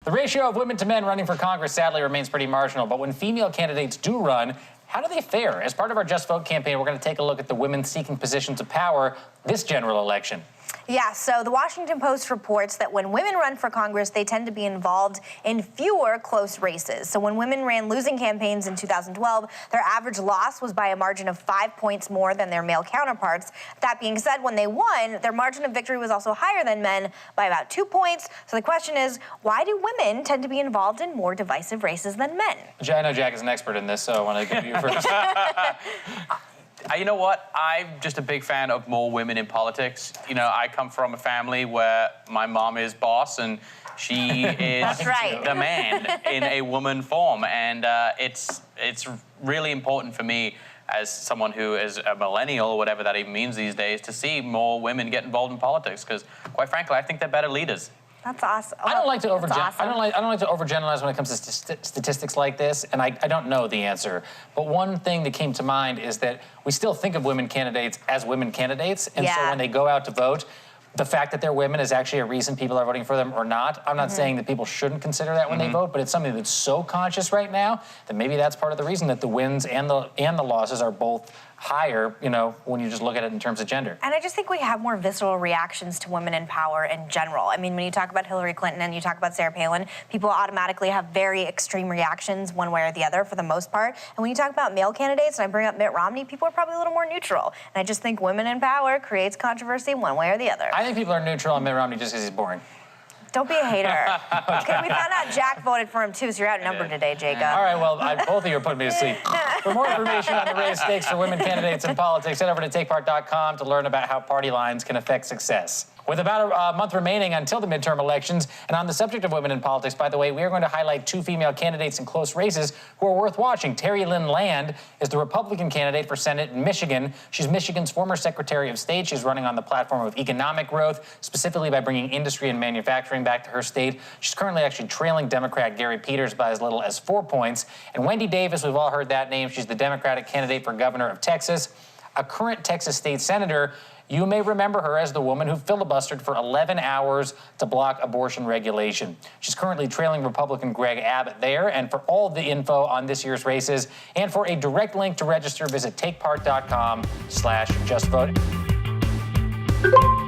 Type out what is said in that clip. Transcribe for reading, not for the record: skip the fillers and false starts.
The ratio of women to men running for Congress sadly remains pretty marginal, but when female candidates do run, how do they fare? As part of our Just Vote campaign, we're going to take a look at the women seeking positions of power this general election. Yeah, so the Washington Post reports that when women run for Congress, they tend to be involved in fewer close races. So when women ran losing campaigns in 2012, their average loss was by a margin of 5 points more than their male counterparts. That being said, when they won, their margin of victory was also higher than men by about 2 points. So the question is, why do women tend to be involved in more divisive races than men? I know Jack is an expert in this, so I want to give you first. You know what? I'm just a big fan of more women in politics. You know, I come from a family where my mom is boss and she is That's right. the man in a woman form. And it's really important for me as someone who is a millennial, or whatever that even means these days, to see more women get involved in politics because, quite frankly, I think they're better leaders. That's awesome. I don't like to awesome. I don't like to overgeneralize when it comes to statistics like this, and I don't know the answer. But one thing that came to mind is that we still think of women candidates as women candidates, and so when they go out to vote, the fact that they're women is actually a reason people are voting for them or not. I'm not saying that people shouldn't consider that when they vote, but it's something that's so conscious right now that maybe that's part of the reason that the wins and the losses are both higher, you know, when you just look at it in terms of gender. And I just think we have more visceral reactions to women in power in general. I mean, when you talk about Hillary Clinton and you talk about Sarah Palin, people automatically have very extreme reactions one way or the other for the most part. And when you talk about male candidates, and I bring up Mitt Romney, people are probably a little more neutral. And I just think women in power creates controversy one way or the other. I think people are neutral on Mitt Romney just because he's boring. Don't be a hater. Okay, we found out Jack voted for him too, so you're outnumbered today, Jacob. All right, well, both of you are putting me to sleep. For more information on the raised stakes for women candidates in politics, head over to TakePart.com to learn about how party lines can affect success. With about a month remaining until the midterm elections, and on the subject of women in politics, by the way, we are going to highlight two female candidates in close races who are worth watching. Terry Lynn Land is the Republican candidate for Senate in Michigan. She's Michigan's former Secretary of State. She's running on the platform of economic growth, specifically by bringing industry and manufacturing back to her state. She's currently actually trailing Democrat Gary Peters by as little as 4 points. And Wendy Davis, we've all heard that name. She's the Democratic candidate for governor of Texas, a current Texas state senator. You may remember her as the woman who filibustered for 11 hours to block abortion regulation. She's currently trailing Republican Greg Abbott there. And for all the info on this year's races and for a direct link to register, visit takepart.com/justvote.